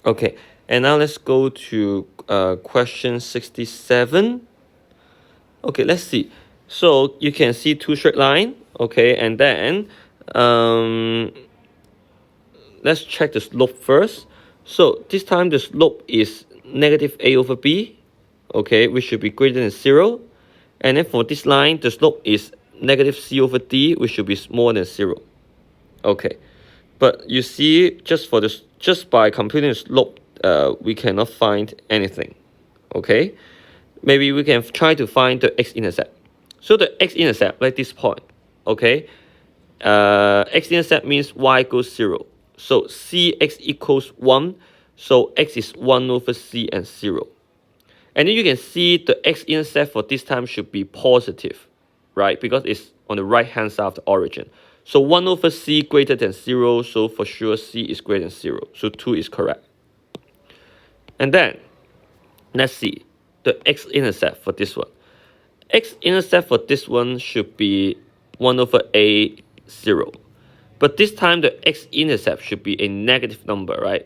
Okay, and now let's go to question 67. Okay, let's see. So you can see two straight line. Okay, and then let's check the slope first. So this time the slope is negative a over b, okay, which should be greater than 0. And then for this line, the slope is negative c over d, which should be smaller than 0. Okay, but you see, just by computing the slope, we cannot find anything. Okay, maybe we can try to find the x-intercept. So the x-intercept, like this point, okay, x-intercept means y equals 0. So cx equals 1. So x is 1 over c and 0. And then you can see the x-intercept for this time should be positive, right? Because it's on the right-hand side of the origin. So 1 over c greater than 0. So for sure c is greater than 0. So 2 is correct. And then let's see the x-intercept for this one. X-intercept for this one should be 1 over a 0. But this time the x-intercept should be a negative number, right?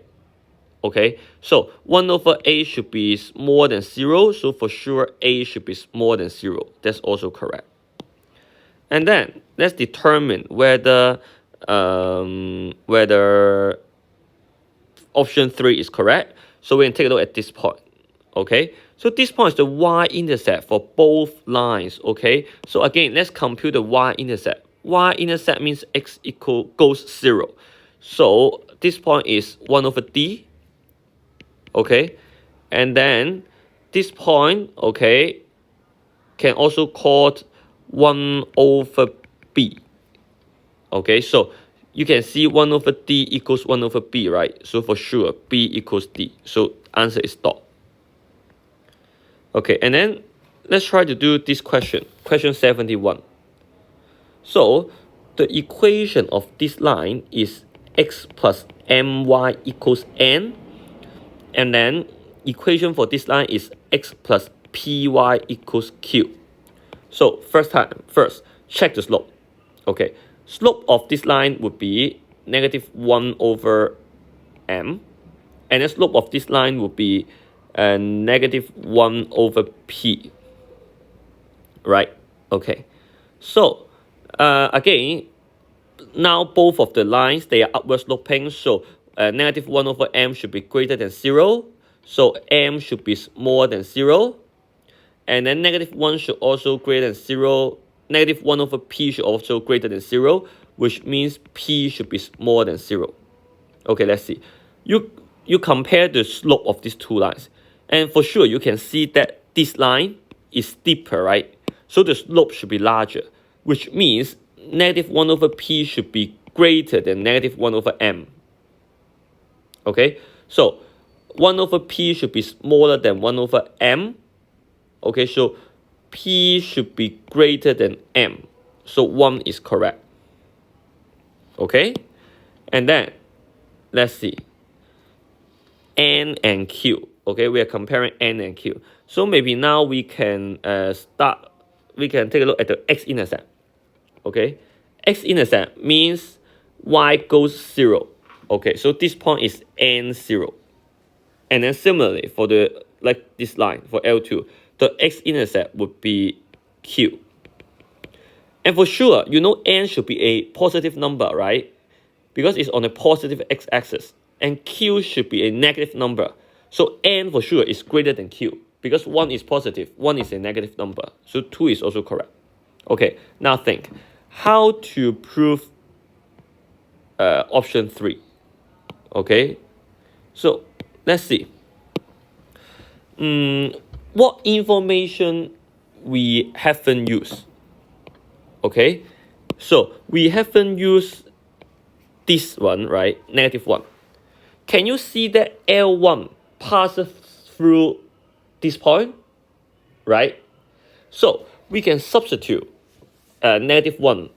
Okay, so 1 over a should be more than 0. So for sure a should be more than 0. That's also correct. And then let's determine whether option 3 is correct. So we can take a look at this point. Okay, so this point is the y-intercept for both lines. Okay, so again, let's compute the y-intercept. Y-intercept means x goes 0. So this point is 1 over d. Okay, and then this point, okay, can also called 1 over b. Okay, so you can see 1 over d equals 1 over b, right? So for sure, b equals d. So answer is dot. Okay, and then let's try to do this question, question 71. So the equation of this line is x plus my equals n. And then equation for this line is x plus py equals q. So first, check the slope. Okay, slope of this line would be negative 1 over m. And the slope of this line would be negative 1 over p. Right? Okay. So, again, now both of the lines, they are upward sloping. So, negative 1 over m should be greater than 0. So, m should be more than 0. And then negative 1 should also greater than 0. Negative 1 over p should also greater than 0, which means p should be more than 0. Okay, let's see. You compare the slope of these two lines. And for sure, you can see that this line is steeper, right? So the slope should be larger, which means negative 1 over p should be greater than negative 1 over m. Okay, so 1 over p should be smaller than 1 over m. Okay, so p should be greater than m. So 1 is correct. Okay, and then let's see. N and q. Okay, we are comparing n and q. So maybe now we can take a look at the x-intercept. Okay, x-intercept means y goes 0. Okay, so this point is n0. And then similarly for this line for L2, the x-intercept would be q. And for sure, you know n should be a positive number, right? Because it's on a positive x-axis. And q should be a negative number. So n for sure is greater than q. Because 1 is positive, 1 is a negative number. So 2 is also correct. Okay, now think. How to prove option 3? Okay, so let's see. What information we haven't used? Okay, so we haven't used this one, right? Negative 1. Can you see that L1 passes through this point? Right? So we can substitute negative 1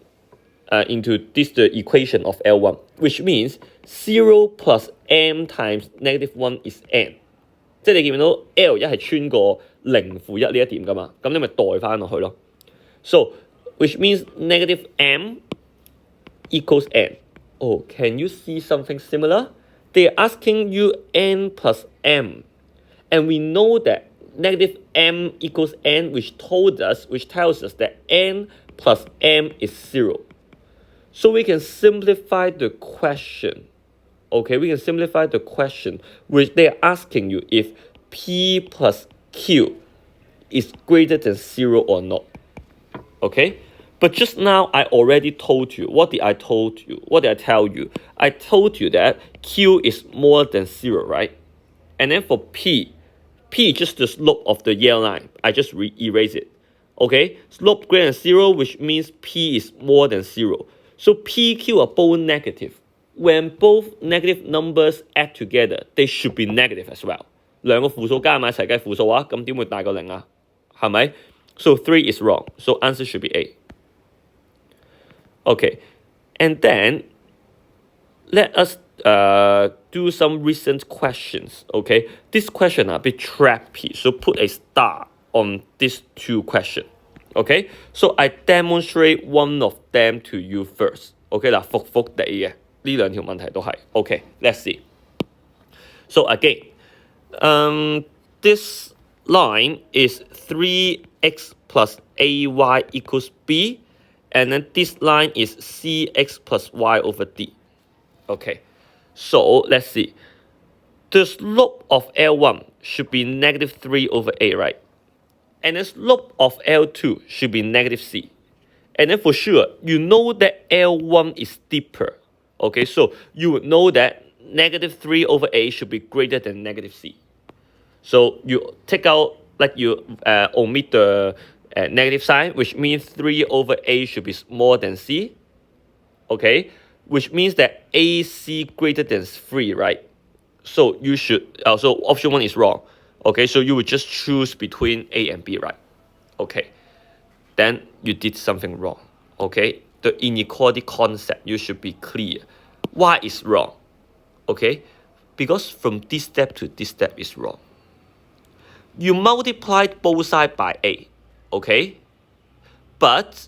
into the equation of L1, which means 0 plus m times negative 1 is n. 即係你見到 L 一係穿過0負1呢一點㗎嘛，咁你咪代返落去咯。So which means negative m equals n. Oh, can you see something similar? they're asking you n plus m. And we know that negative m equals n, which tells us that n plus m is 0. So we can simplify the question. Okay, we can simplify the question, which they're asking you if p plus q is greater than 0 or not. Okay, but just now I already told you. What did I tell you? I told you that q is more than 0, right? And then for p is just the slope of the yellow line. I just erase it. Okay, slope greater than 0, which means p is more than 0. So p, q are both negative. When both negative numbers add together, they should be negative as well. 兩個負數加埋一齊計負數啊，咁點會大過0啊？係咪？ So 3 is wrong. So answer should be A. Okay, and then let us do some recent questions. Okay, this question are a bit tricky, so put a star on these two questions. Okay, so I demonstrate one of them to you first. Okay 嗱，復復地嘅呢兩條問題都係。Okay, let's see. So again, this line is 3x plus ay equals b, and then this line is cx plus y over d. Okay, so let's see. The slope of L1 should be negative 3 over a, right? And the slope of L2 should be negative c. And then for sure, you know that L1 is steeper. Okay, so you would know that negative 3 over a should be greater than negative c. So you take out, like you omit the negative sign, which means 3 over a should be more than c. Okay, which means that AC greater than 3, right? So you should, so option 1 is wrong. Okay, so you would just choose between A and B, right? Okay, then you did something wrong. Okay, the inequality concept, you should be clear. Why is wrong? Okay, because from this step to this step is wrong. You multiplied both sides by A, okay? But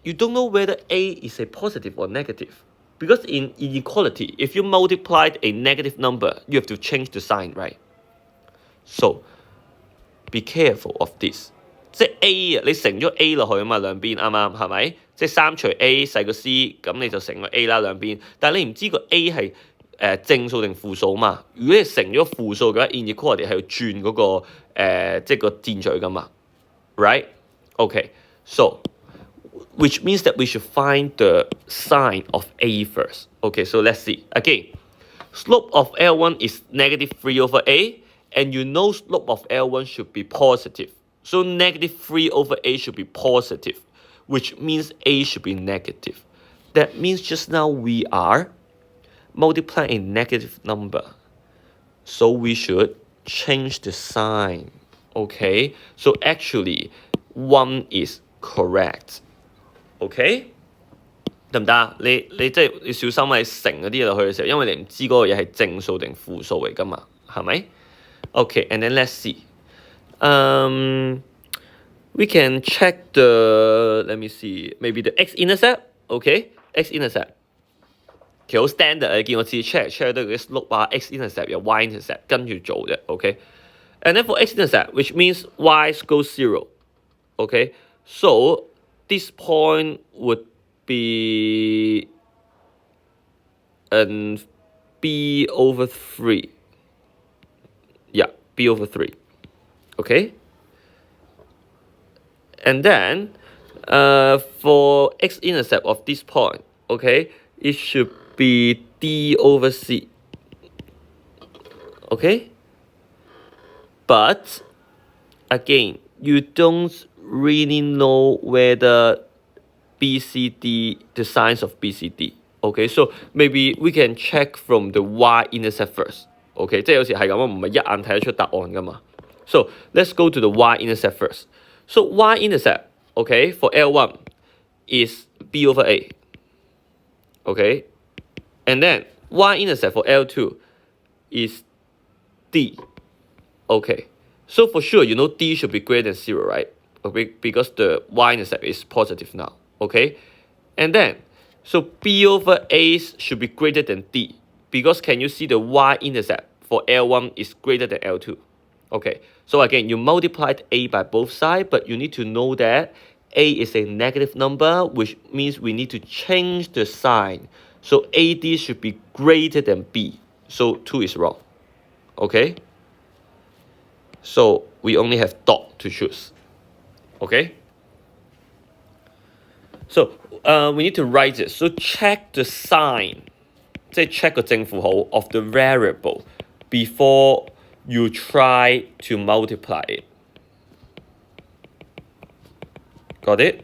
you don't know whether A is a positive or negative. Because in inequality, if you multiplied a negative number, you have to change the sign, right? So, be careful of this. 即係 A 啊，你乘咗 A 落去啊嘛，兩邊啱啱係咪？即係3除 A 細過 C， 咁你就乘個 A 啦兩邊。但係你唔知個 A 係正數定負數嘛？如果你乘咗負數嘅話 ，inequality 係要轉嗰個即係個箭嘴噶嘛 ，right? Okay, so which means that we should find the sign of A first. Okay, so let's see. Again, slope of L1 is negative 3 over A, and you know slope of L1 should be positive. So negative 3 over A should be positive, which means A should be negative. That means just now we are multiplying a negative number. So we should change the sign. Okay, so actually 1 is correct. OK， 得唔得啊？你即係要小心啊！你乘嗰啲嘢落去嘅時候，因為你唔知嗰個嘢係正數定負數嚟㗎嘛，係咪 ？OK, and then let's see. We can check the, let me see, maybe the x-intercept. OK, x-intercept 其實好 standard 你見我次 check 到嗰啲 slope 啊 x-intercept 有 y-intercept 跟住做啫。OK, and then for x-intercept, which means y goes 0. OK, so this point would be b over 3. Yeah, b over 3. Okay? And then for x-intercept of this point, okay, it should be d over c. Okay? But again, you don't really know whether BCD, the signs of BCD. Okay, so maybe we can check from the y-intercept first. Okay, 即係有時係咁啊，唔係一眼睇得出答案㗎嘛。So let's go to the y-intercept first. So y-intercept, okay, for L1 is b over a. Okay, and then y-intercept for L2 is d. Okay, so for sure you know d should be greater than 0, right? Okay, because the y-intercept is positive now. Okay, and then so b over a should be greater than d because can you see the y-intercept for L1 is greater than L2? Okay, so again, you multiplied A by both sides, but you need to know that A is a negative number, which means we need to change the sign. So AD should be greater than B. So 2 is wrong. Okay? So we only have dot to choose. Okay? So we need to write it. So check the sign. Check the 正符號 of the variable before you try to multiply it. Got it?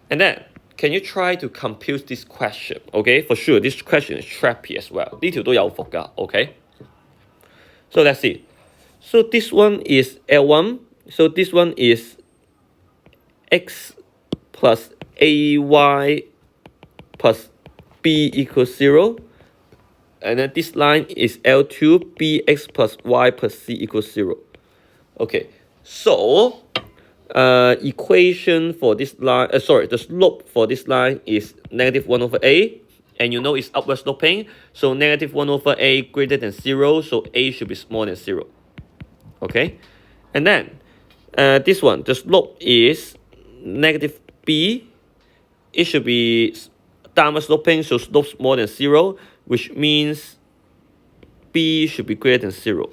And then, can you try to compute this question? Okay, for sure, this question is tricky as well. 呢條都有伏㗎, okay? So let's see. So this one is L1. So this one is x plus ay plus b equals 0. And then this line is L2, bx plus y plus c equals 0. Okay, so equation for this line, the slope for this line is negative 1 over a, and you know it's upward sloping, so negative 1 over a greater than 0, so a should be smaller than 0. Okay, and then this one, the slope is negative b, it should be downward sloping, so slope more than 0, which means b should be greater than 0.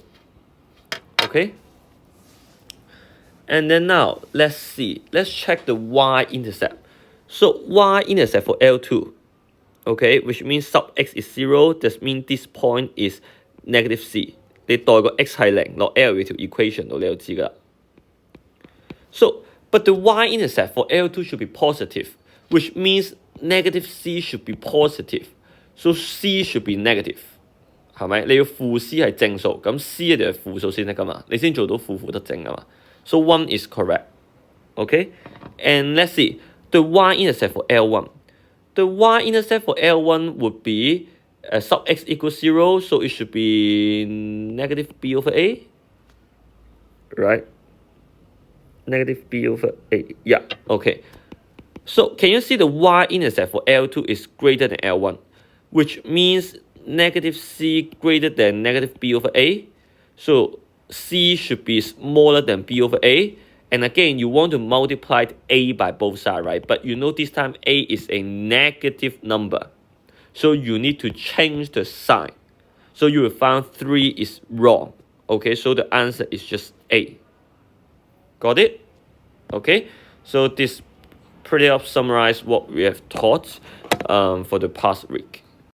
Okay. And then now, let's see. Let's check the y-intercept. So y-intercept for L2, okay, which means sub x is 0. That means this point is negative c. 你代個 x 係0落 L 條 equation 度，你就知㗎啦。So, but the y-intercept for L2 should be positive, which means negative c should be positive. So c should be negative. 係咪？你要負 c 係正數，咁 c 一定係負數先得㗎嘛，你先做到負負得正㗎嘛。So 1 is correct. Okay? And let's see. The y-intercept for L1. The y-intercept for L1 would be sub x equals 0, so it should be negative b over a. Right? Negative b over a. Yeah, okay. So can you see the y-intercept for L2 is greater than L1, which means negative c greater than negative b over a. So c should be smaller than b over a. And again, you want to multiply a by both sides, right? But you know this time a is a negative number. So you need to change the sign. So you will find 3 is wrong. Okay, so the answer is just A. Got it? Okay, so this pretty much summarizes what we have taught for the past week.